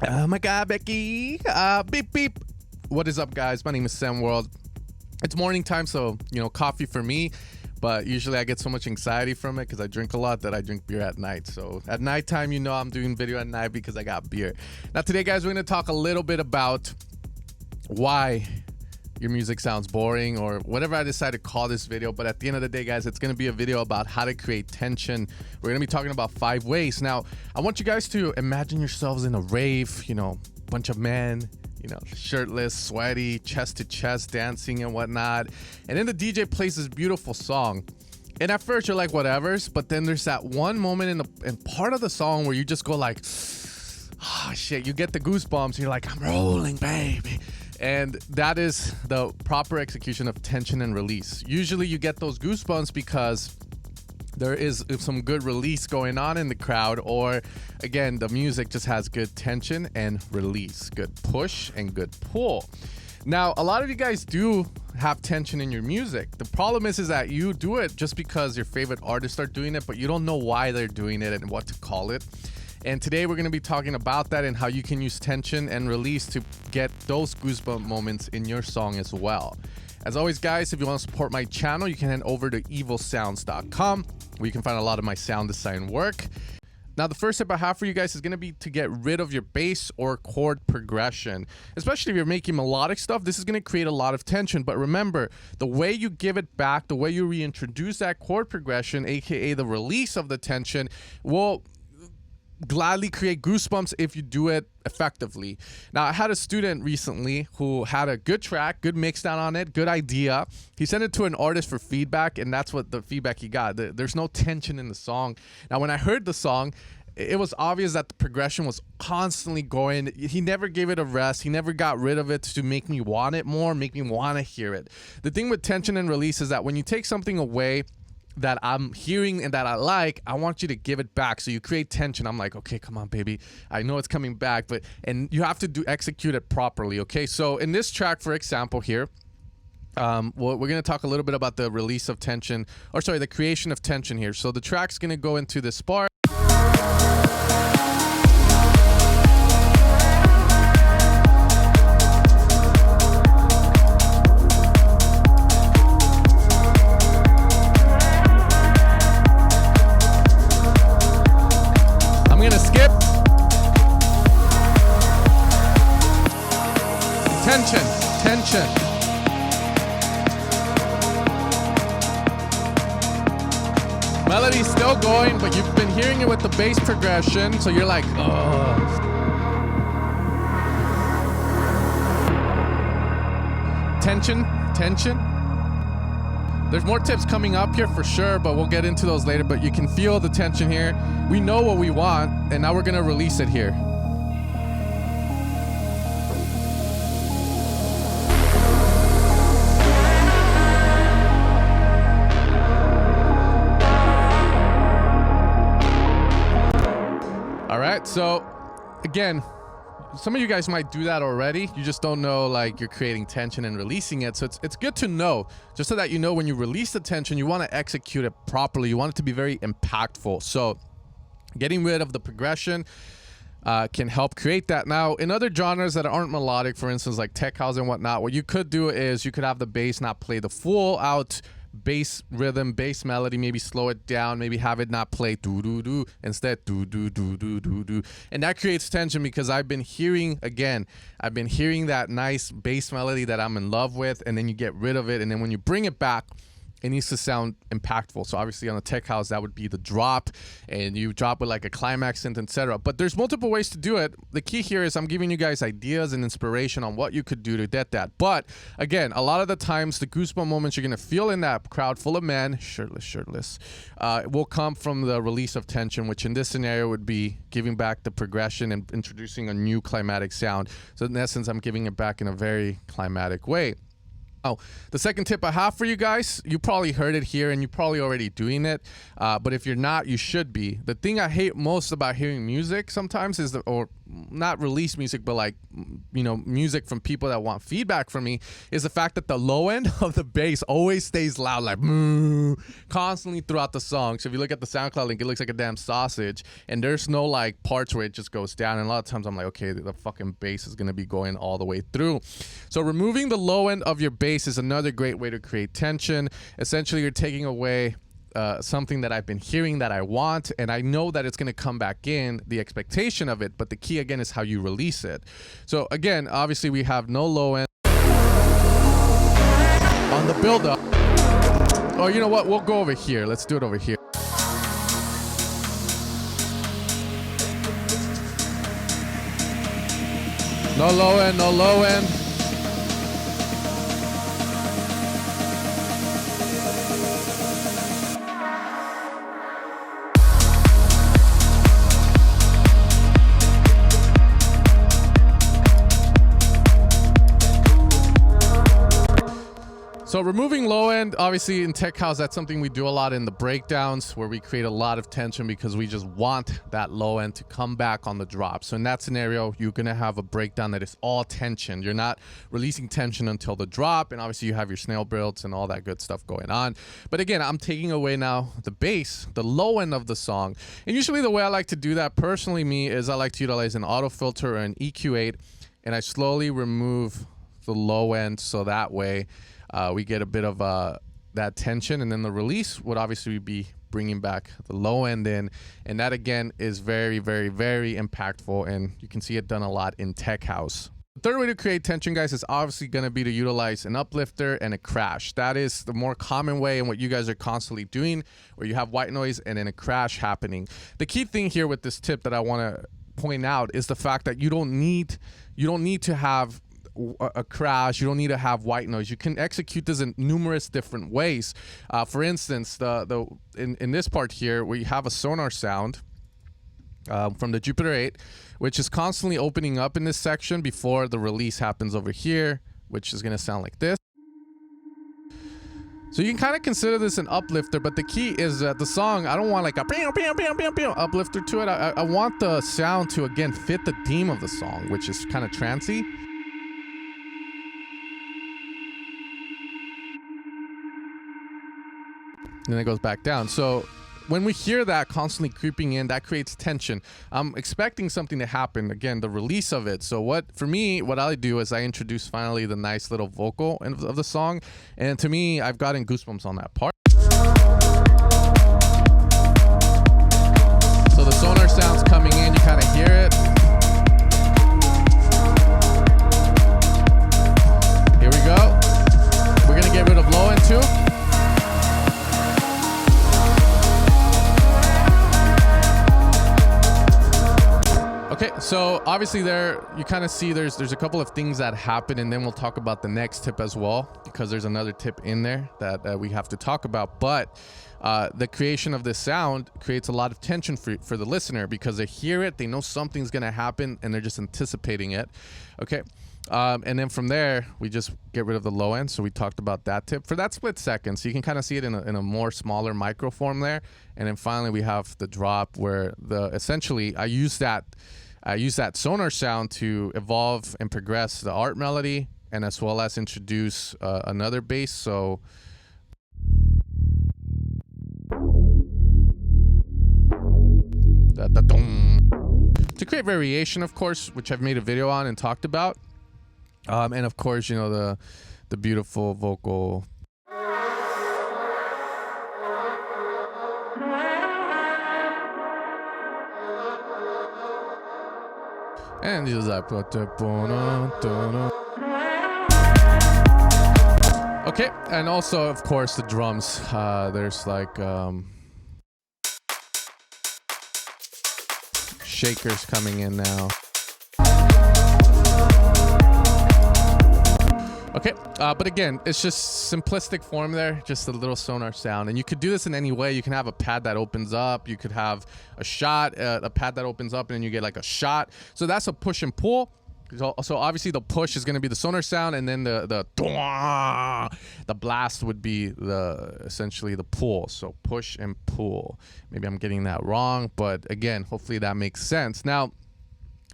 Oh my God, Becky. Beep, beep. What is up, guys? My name is Sam World. It's morning time, so, coffee for me. But usually I get so much anxiety from it because I drink a lot that I drink beer at night. So at nighttime, I'm doing video at night because I got beer. Now today, guys, we're going to talk a little bit about why your music sounds boring or whatever I decide to call this video. But at the end of the day, guys, it's going to be a video about how to create tension. We're going to be talking about 5 ways. Now, I want you guys to imagine yourselves in a rave, bunch of men, shirtless, sweaty, chest to chest, dancing and whatnot. And then the DJ plays this beautiful song. And at first you're like, whatevers. But then there's that one moment in part of the song where you just go like, oh shit, you get the goosebumps. You're like, I'm rolling, baby. And that is the proper execution of tension and release. Usually you get those goosebumps because there is some good release going on in the crowd, or again, the music just has good tension and release, good push and good pull. Now, a lot of you guys do have tension in your music. The problem is that you do it just because your favorite artists are doing it, but you don't know why they're doing it and what to call it. And today we're going to be talking about that and how you can use tension and release to get those goosebump moments in your song as well. As always, guys, if you want to support my channel, you can head over to evilsounds.com where you can find a lot of my sound design work. Now, the first tip I have for you guys is going to be to get rid of your bass or chord progression. Especially if you're making melodic stuff, this is going to create a lot of tension. But remember, the way you give it back, the way you reintroduce that chord progression, aka the release of the tension, will gladly create goosebumps if you do it effectively. Now, I had a student recently who had a good track, good mix down on it, good idea. He sent it to an artist for feedback, and that's what the feedback he got. There's no tension in the song. Now, when I heard the song, it was obvious that the progression was constantly going. He never gave it a rest. He never got rid of it to make me want it more, make me want to hear it. The thing with tension and release is that when you take something away that I'm hearing and that I like, I want you to give it back. So you create tension. I'm like, okay, come on, baby. I know it's coming back, and you have to execute it properly. Okay. So in this track, for example, here, we're going to talk a little bit about the release of tension, or sorry, the creation of tension here. So the track's going to go into this part. Tension. Melody's still going, but you've been hearing it with the bass progression, so you're like, oh. Tension. There's more tips coming up here for sure, but we'll get into those later. But you can feel the tension here. We know what we want, and now we're gonna release it here. All right, so again, some of you guys might do that already. You just don't know, like, you're creating tension and releasing it. So it's good to know, just so that you know when you release the tension, you want to execute it properly. You want it to be very impactful. So getting rid of the progression can help create that. Now, in other genres that aren't melodic, for instance, like tech house and whatnot, what you could do is you could have the bass not play the full out bass rhythm, bass melody, maybe slow it down, maybe have it not play do do do, instead do do do do do do, and that creates tension because I've been hearing that nice bass melody that I'm in love with, and then you get rid of it, and then when you bring it back, it needs to sound impactful. So obviously on a tech house, that would be the drop, and you drop with like a climax synth, etc. But there's multiple ways to do it. The key here is I'm giving you guys ideas and inspiration on what you could do to get that. But again, a lot of the times the goosebump moments you're gonna feel in that crowd full of men, shirtless, will come from the release of tension, which in this scenario would be giving back the progression and introducing a new climatic sound. So in essence, I'm giving it back in a very climatic way. Oh, the second tip I have for you guys, you probably heard it here and you're probably already doing it. But if you're not, you should be. The thing I hate most about hearing music sometimes is or not release music, but like, you know, music from people that want feedback from me, is the fact that the low end of the bass always stays loud, like constantly throughout the song. So if you look at the SoundCloud link, it looks like a damn sausage, and there's no like parts where it just goes down. And a lot of times I'm like, okay, the fucking bass is gonna be going all the way through. So removing the low end of your bass is another great way to create tension. Essentially, you're taking away something that I've been hearing that I want, and I know that it's going to come back in, the expectation of it, but the key again is how you release it. So again, obviously we have no low end on the build up. Or you know what, we'll go over here. Let's do it over here. No low end, no low end. So removing low end, obviously in tech house, that's something we do a lot in the breakdowns, where we create a lot of tension because we just want that low end to come back on the drop. So in that scenario, you're gonna have a breakdown that is all tension. You're not releasing tension until the drop, and obviously you have your snail builds and all that good stuff going on. But again, I'm taking away now the bass, the low end of the song. And usually the way I like to do that, personally me, is I like to utilize an auto filter or an EQ8, and I slowly remove the low end, so that way we get a bit of that tension, and then the release would obviously be bringing back the low end in, and that again is very, very, very impactful, and you can see it done a lot in tech house. The third way to create tension, guys, is obviously going to be to utilize an uplifter and a crash. That is the more common way, and what you guys are constantly doing, where you have white noise and then a crash happening. The key thing here with this tip that I want to point out is the fact that you don't need to have a crash. You don't need to have white noise. You can execute this in numerous different ways. For instance, in this part here, where you have a sonar sound from the Jupiter 8, which is constantly opening up in this section before the release happens over here, which is going to sound like this. So you can kind of consider this an uplifter, but the key is that the song, I don't want like a uplifter to it. I want the sound to, again, fit the theme of the song, which is kind of trancey. And then it goes back down. So when we hear that constantly creeping in, that creates tension. I'm expecting something to happen, again, the release of it. So for me, what I do is I introduce finally the nice little vocal of the song. And to me, I've gotten goosebumps on that part. So the sonar sound's coming in, you kind of hear it. Here we go. We're gonna get rid of low end too. Okay, so obviously there you kind of see there's a couple of things that happen, and then we'll talk about the next tip as well, because there's another tip in there that we have to talk about. But the creation of this sound creates a lot of tension for the listener, because they hear it, they know something's gonna happen, and they're just anticipating it. Okay, and then from there we just get rid of the low end. So we talked about that tip for that split second, so you can kind of see it in a more smaller microform there. And then finally we have the drop, where essentially I use that sonar sound to evolve and progress the art melody, and as well as introduce another bass. So to create variation, of course, which I've made a video on and talked about, and of course, you know, the beautiful vocal. And just like okay, and also of course the drums. There's like shakers coming in now. Okay, but again, it's just simplistic form there, just a little sonar sound. And you could do this in any way. You can have a pad that opens up. You could have a shot, a pad that opens up, and then you get like a shot. So that's a push and pull. So obviously the push is going to be the sonar sound, and then the blast would be essentially the pull. So push and pull. Maybe I'm getting that wrong, but again, hopefully that makes sense. Now,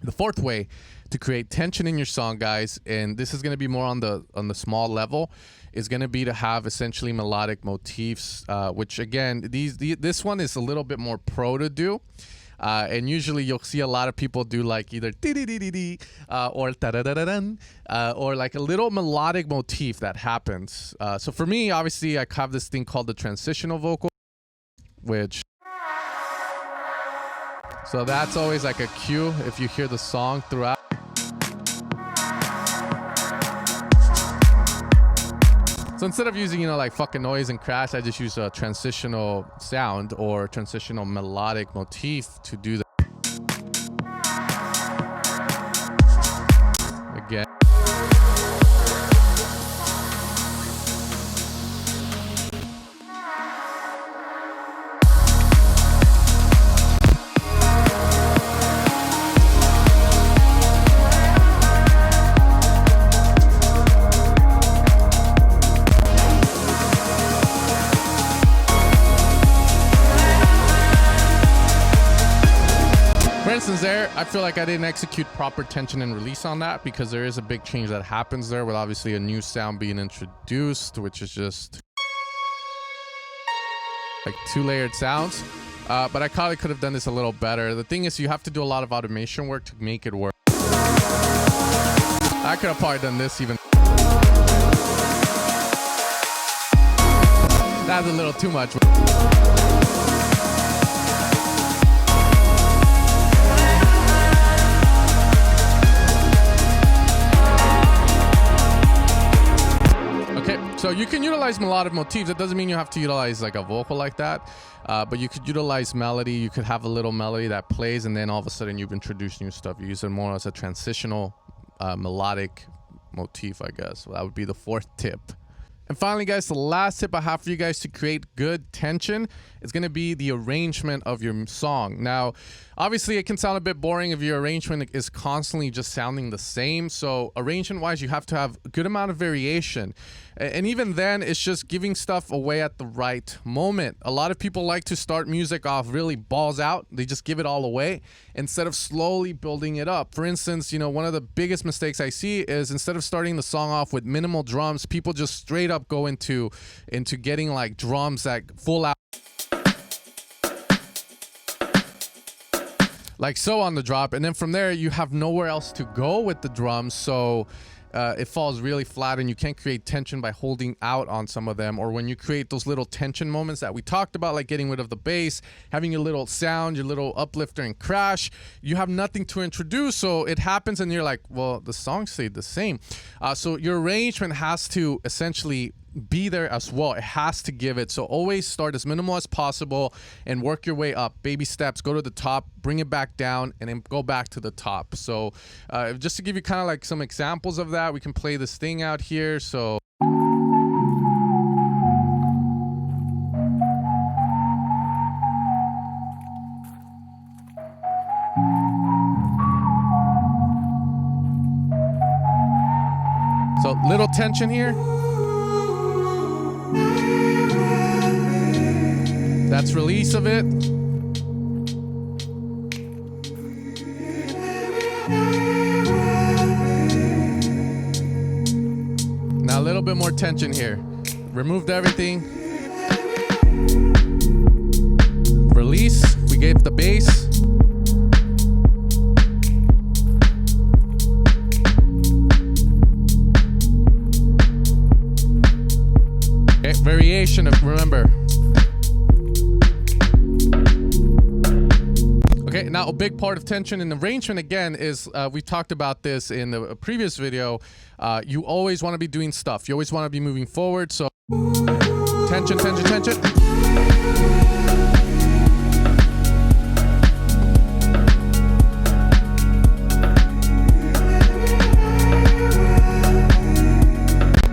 the fourth way to create tension in your song, guys, and this is going to be more on the small level, is going to be to have essentially melodic motifs, which again, this one is a little bit more pro to do. And usually you'll see a lot of people do like either or or like a little melodic motif that happens. So for me, obviously, I have this thing called the transitional vocal, which, so that's always like a cue if you hear the song throughout. So instead of using, like fucking noise and crash, I just use a transitional sound or transitional melodic motif to do that. Again. For instance, there, I feel like I didn't execute proper tension and release on that, because there is a big change that happens there with obviously a new sound being introduced, which is just like 2 layered sounds. But I probably could have done this a little better. The thing is, you have to do a lot of automation work to make it work. I could have probably done this even. That's a little too much. So you can utilize melodic motifs. It doesn't mean you have to utilize like a vocal like that, but you could utilize melody. You could have a little melody that plays, and then all of a sudden you've introduced new stuff. You use it more as a transitional melodic motif, I guess. So that would be the 4th tip. And finally, guys, the last tip I have for you guys to create good tension is going to be the arrangement of your song. Now, obviously, it can sound a bit boring if your arrangement is constantly just sounding the same. So arrangement-wise, you have to have a good amount of variation. And even then, it's just giving stuff away at the right moment. A lot of people like to start music off really balls out. They just give it all away instead of slowly building it up. For instance, one of the biggest mistakes I see is instead of starting the song off with minimal drums, people just straight up go into getting like drums that full out, like so on the drop, and then from there you have nowhere else to go with the drums, so it falls really flat, and you can't create tension by holding out on some of them. Or when you create those little tension moments that we talked about, like getting rid of the bass, having your little sound, your little uplifter and crash, you have nothing to introduce, so it happens and you're like, well, the song stayed the same. So your arrangement has to essentially be there as well. It has to give it. So always start as minimal as possible and work your way up. Baby steps, go to the top, bring it back down, and then go back to the top. So just to give you kind of like some examples of that, we can play this thing out here. So little tension here. That's release of it. Now a little bit more tension here. Removed everything. Release. We gave the bass. Okay, variation of, remember. Okay, now a big part of tension and arrangement again is, we talked about this in the previous video, you always want to be doing stuff. You always want to be moving forward, so tension, tension, tension.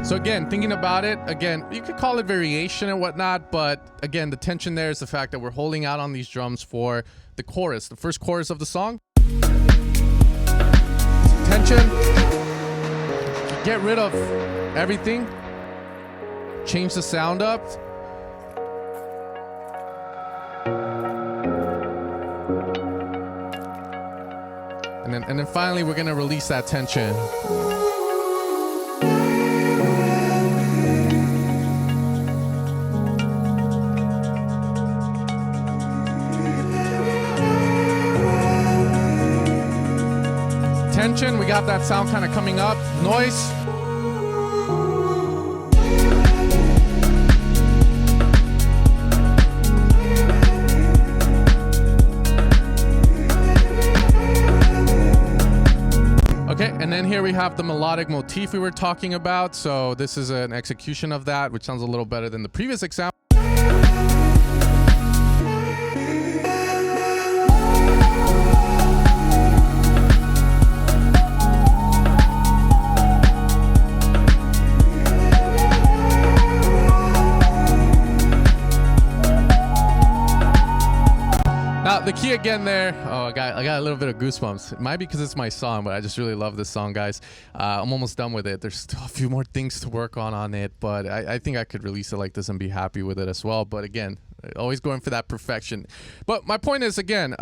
So again, thinking about it, again, you could call it variation and whatnot, but again, the tension there is the fact that we're holding out on these drums for the chorus, the first chorus of the song. Tension. get rid of everything, change the sound up. And then finally, we're gonna release that tension. Tension, we got that sound kind of coming up. Noise. Okay, and then here we have the melodic motif we were talking about. So this is an execution of that, which sounds a little better than the previous example. Now the key again there. Oh, I got a little bit of goosebumps. It might be because it's my song, but I just really love this song, guys. I'm almost done with it. There's still a few more things to work on it, but I think I could release it like this and be happy with it as well. But again, always going for that perfection. But my point is, again,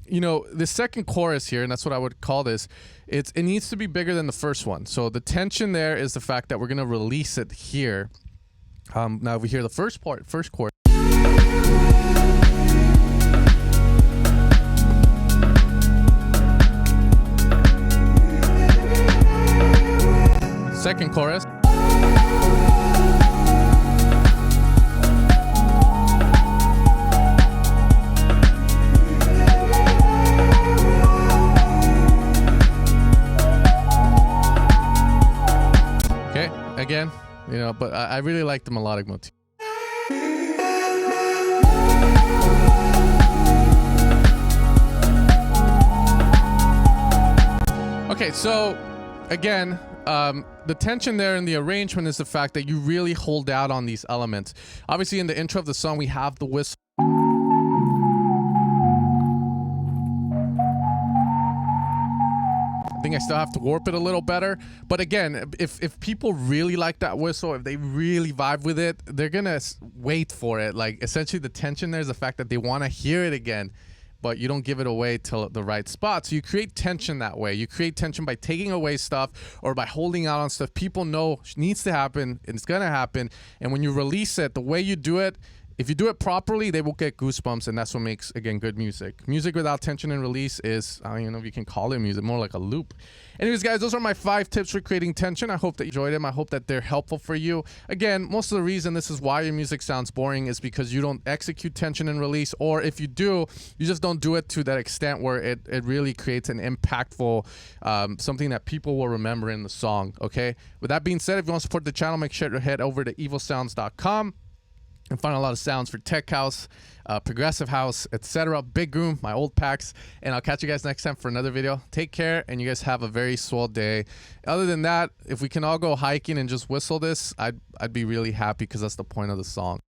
you know, the second chorus here, and that's what I would call this, it needs to be bigger than the first one. So the tension there is the fact that we're gonna release it here. Now if we hear the first chorus. Second chorus. Okay, again, you know, but I really like the melodic motif. Okay, so again, the tension there in the arrangement is the fact that you really hold out on these elements. Obviously, in the intro of the song, we have the whistle. I think I still have to warp it a little better. But again, if people really like that whistle, if they really vibe with it, they're gonna wait for it. Like, essentially, the tension there is the fact that they want to hear it again, but you don't give it away till the right spot. So you create tension that way. You create tension by taking away stuff or by holding out on stuff people know needs to happen and it's gonna happen. And when you release it, the way you do it, if you do it properly, they will get goosebumps, and that's what makes, again, good music. Music without tension and release is, I don't even know if you can call it music, more like a loop. Anyways, guys, those are my 5 tips for creating tension. I hope that you enjoyed them. I hope that they're helpful for you. Again, most of the reason this is why your music sounds boring is because you don't execute tension and release, or if you do, you just don't do it to that extent where it really creates an impactful, something that people will remember in the song, okay? With that being said, if you want to support the channel, make sure to head over to evilsounds.com. and find a lot of sounds for tech house, progressive house, etc. Big room, my old packs, and I'll catch you guys next time for another video. Take care, and you guys have a very swell day. Other than that, if we can all go hiking and just whistle this, I'd be really happy because that's the point of the song.